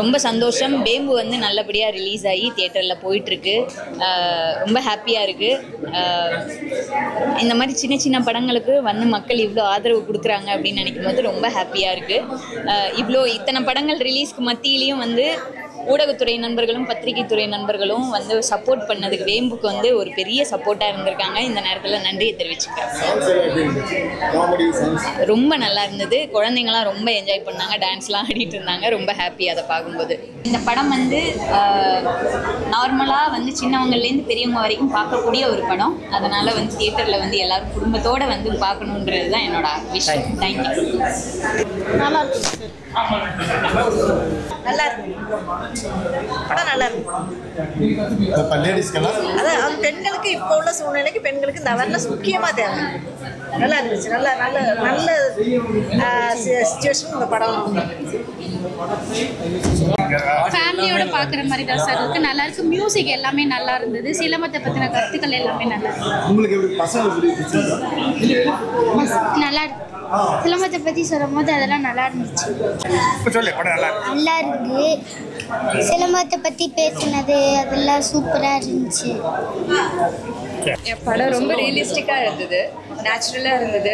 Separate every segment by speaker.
Speaker 1: ரொம்ப சந்தோஷம். வேம்பு வந்து நல்லபடியாக ரிலீஸ் ஆகி தியேட்டரில் போயிட்டுருக்கு. ரொம்ப ஹாப்பியாக இருக்குது. இந்த மாதிரி சின்ன சின்ன படங்களுக்கு வந்து மக்கள் இவ்வளோ ஆதரவு கொடுக்குறாங்க அப்படின்னு நினைக்கும் போது ரொம்ப ஹாப்பியாக இருக்குது. இத்தனை படங்கள் ரிலீஸ்க்கு மத்தியிலையும் வந்து ஊடகத்துறை நண்பர்களும் பத்திரிகை துறை நண்பர்களும் வந்து சப்போர்ட் பண்ணதுக்கு வேம்புக்கு வந்து ஒரு பெரிய சப்போர்ட்டாக இருந்திருக்காங்க. இந்த நேரத்தில் நன்றியை தெரிவிச்சுக்கிறேன். ரொம்ப நல்லா இருந்தது. குழந்தைங்களாம் ரொம்ப என்ஜாய் பண்ணாங்க, டான்ஸ்லாம் ஆடிட்டு இருந்தாங்க. ரொம்ப ஹாப்பி அதை பார்க்கும்போது. இந்த படம் வந்து நார்மலாக வந்து சின்னவங்கலேருந்து பெரியவங்க வரைக்கும் பார்க்கக்கூடிய ஒரு படம். அதனால் வந்து தியேட்டரில் வந்து எல்லோரும் குடும்பத்தோடு வந்து பார்க்கணுன்றது தான் என்னோட விஷயம். தேங்க்யூ.
Speaker 2: நல்லா இருக்கு. நல்லா இருக்கு. படம் நல்லா இருக்கு. அதான் பெண்களுக்கு இப்போ உள்ள சூழ்நிலைக்கு பெண்களுக்கு இந்த அவேர்னஸ் முக்கியமாக தேவை. நல்லா இருந்துச்சு. நல்ல நல்ல நல்ல சிச்சுவேஷன் இந்த படம்.
Speaker 3: ஃபேமிலியோட பார்க்குற மாதிரி தான் சார் இருக்குது. நல்லா இருக்குது. மியூசிக் எல்லாமே நல்லா இருந்தது. சிலம்பத்தை பற்றின கருத்துக்கள் எல்லாமே நல்லா இருக்கு. நல்லா இருக்கு. சிலம்பத்தை பற்றி சொல்லும் போது அதெல்லாம் நல்லா இருந்துச்சு.
Speaker 4: நல்லா இருக்கு. சிலம்பத்தை பற்றி பேசினது அதெல்லாம் சூப்பராக இருந்துச்சு.
Speaker 5: படம் ரொம்ப ரியலிஸ்டிக்காக இருந்தது, நேச்சுரலாக இருந்தது.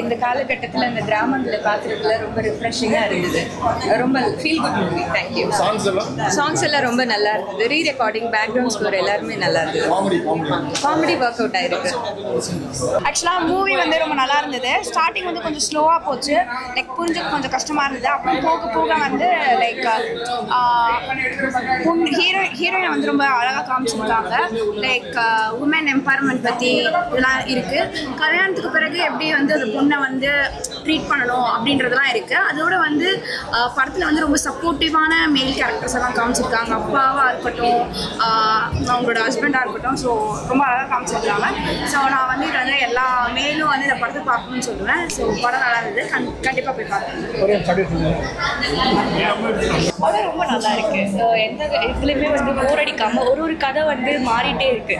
Speaker 5: இந்த காலகட்டத்தில் அந்த கிராமங்களை பார்க்குறதுல ரொம்ப ரிஃப்ரெஷிங்காக இருந்தது. ரொம்ப feel good movie. Thank you. Songs எல்லாம் ரொம்ப நல்லா இருந்தது. ரீ ரெக்கார்டிங், பேக்ரவுண்ட் ஸ்கோர் எல்லாருமே நல்லா இருந்தது. காமெடி ஒர்க் அவுட் ஆயிருக்கு.
Speaker 6: ஆக்சுவலாக மூவி வந்து ரொம்ப நல்லா இருந்தது. ஸ்டார்டிங் வந்து கொஞ்சம் ஸ்லோவாக போச்சு. லைக் புரிஞ்சுக்க கொஞ்சம் கஷ்டமாக இருந்தது. அப்புறம் போக போக வந்து லைக் ஹீரோயினை வந்து ரொம்ப அழகாக காமிச்சிருக்காங்க. லைக் உமன் எம்பவர்மெண்ட் பற்றி இதெல்லாம் இருக்குது. கல்யாணத்துக்கு பிறகு எப்படி வந்து அந்த பொண்ணை வந்து ட்ரீட் பண்ணணும் அப்படின்றதெல்லாம் இருக்குது. அதோட வந்து படத்தில் வந்து ரொம்ப சப்போர்ட்டிவான மேல் கேரக்டர்ஸ் எல்லாம் காமிச்சிருக்காங்க. அப்பாவாக இருக்கட்டும், அவங்களோட ஹஸ்பண்டாக இருக்கட்டும். ஸோ ரொம்ப அழகாக காமிச்சிருக்காங்க. ஸோ நான் வந்து இதில் வந்து எல்லா மேலும் வந்து இந்த படத்தை பார்க்கணும்னு சொல்லுவேன். ஸோ படம் நல்லா இருந்தது. கண்டிப்பாக போய் பார்க்கணும்.
Speaker 5: படம் ரொம்ப நல்லா இருக்கு. எந்த இதுலையுமே வந்து போர் அடிக்காம ஒரு கதை வந்து மாறிட்டே இருக்கு.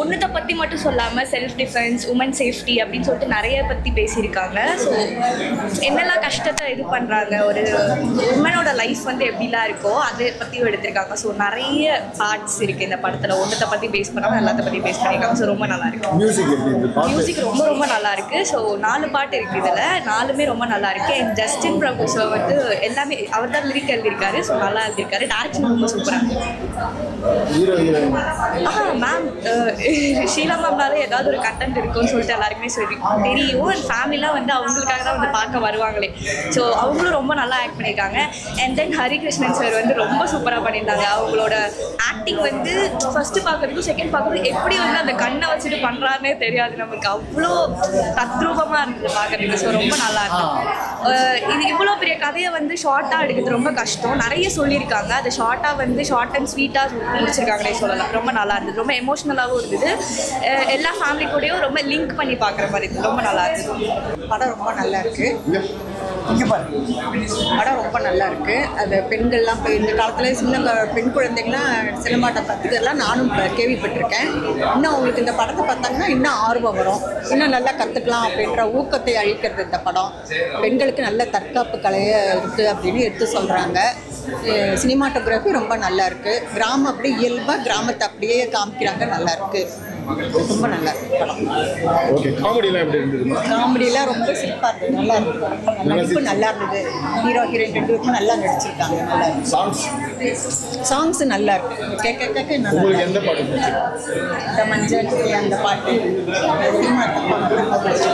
Speaker 5: ஒன்றுத்தை பற்றி மட்டும் சொல்லாமல் செல்ஃப் டிஃபென்ஸ், உமன் சேஃப்டி அப்படின்னு சொல்லிட்டு நிறைய பற்றி பேசியிருக்காங்க. ஸோ என்னெல்லாம் கஷ்டத்தை இது பண்ணுறாங்க, ஒரு உமனோட லைஃப் வந்து எப்படிலாம் இருக்கோ அதை பற்றியும் எடுத்திருக்காங்க. ஸோ நிறைய பார்ட்ஸ் இருக்குது இந்த படத்தில். ஒன்றத்தை பற்றி பேஸ் பண்ணாமல் எல்லாத்த பற்றி பேஸ் பண்ணியிருக்காங்க. ஸோ ரொம்ப நல்லா இருக்கு. மியூசிக் ரொம்ப ரொம்ப நல்லா இருக்கு. ஸோ 4 பாட்டு இருக்குது இதில். 4மே ரொம்ப நல்லா இருக்கு. அண்ட் ஜஸ்டின் பிரபு சார் வந்து எல்லாமே அவர் தான் லிரிக் எழுதியிருக்காரு. ஸோ நல்லா எழுதியிருக்காரு. டேரக்ஷன் ரொம்ப சூப்பராக மேம். ஷீலா மேம்னாலே ஏதாவது ஒரு கண்டென்ட் இருக்குன்னு சொல்லிட்டு எல்லாருக்குமே தெரியும். அண்ட் ஃபேமிலிலாம் வந்து அவங்களுக்காக தான் வந்து பார்க்க வருவாங்களே. ஸோ அவங்களும் ரொம்ப நல்லா ஆக்ட் பண்ணியிருக்காங்க. அண்ட் தென் ஹரிகிருஷ்ணன் சார் வந்து ரொம்ப சூப்பராக பண்ணியிருந்தாங்க. அவங்களோட ஆக்டிங் வந்து ஃபஸ்ட்டு பார்க்குறதுக்கும் செகண்ட் பார்க்குறதுக்கும் எப்படி வந்து அந்த கண்ணை வச்சுட்டு பண்ணுறாருனே தெரியாது நமக்கு. அவ்வளோ தத்ரூபமாக இருந்தது பார்க்குறதுக்கு. ஸோ ரொம்ப நல்லா இருந்தது. இது இவ்வளோ பெரிய கதையை வந்து ஷார்ட்டாக எடுக்கிறது ரொம்ப கஷ்டம். நிறைய சொல்லியிருக்காங்க. அதை ஷார்ட்டாக வந்து ஷார்ட் அண்ட் ஸ்வீட்டாக முடிச்சிருக்காங்களே சொல்லலாம். ரொம்ப நல்லா இருந்தது. ரொம்ப எமோஷ்னலாகவும் இருந்தது. எல்லா ஃபேமிலி கூடயும் ரொம்ப லிங்க் பண்ணி பார்க்குற மாதிரி இருந்தது. ரொம்ப நல்லா இருந்தது.
Speaker 2: படம் ரொம்ப நல்லா இருக்கு. படம் ரொம்ப நல்லா இருக்கு. அது பெண்கள்லாம் இப்போ இந்த காலத்தில் சின்ன பெண் குழந்தைங்களாம் சிலம்பாட்டம் கற்றுக்கிறதுலாம் நானும் கேள்விப்பட்டிருக்கேன். இன்னும் அவங்களுக்கு இந்த படத்தை பார்த்தாங்கன்னா இன்னும் ஆர்வம் வரும். இன்னும் நல்லா கற்றுக்கலாம் அப்படின்ற ஊக்கத்தை அளிக்கிறது இந்த படம். பெண்களுக்கு நல்ல தற்காப்பு கலையை இருக்குது அப்படின்னு எடுத்து சொல்கிறாங்க. சினிமாட்டோகிராஃபி ரொம்ப நல்லா இருக்குது. கிராமம் அப்படியே இயல்பாக கிராமத்தை அப்படியே காமிக்கிறாங்க. நல்லா இருக்குது. ரொம்ப நல்லா இருக்கு படம். காமெடியெலாம் ரொம்ப சிறப்பாக இருந்தது. நல்லா இருக்கு. நடிப்பு நல்லா இருந்தது. ஹீரோ ஹீரோயின் 2 பேருக்கும் நல்லா நடிச்சிருக்காங்க. நல்லா இருக்கு. சாங்ஸ் நல்லா இருக்கு. கேட்க கேட்க நல்லா இருக்கு. இந்த மஞ்சள் அந்த பாட்டு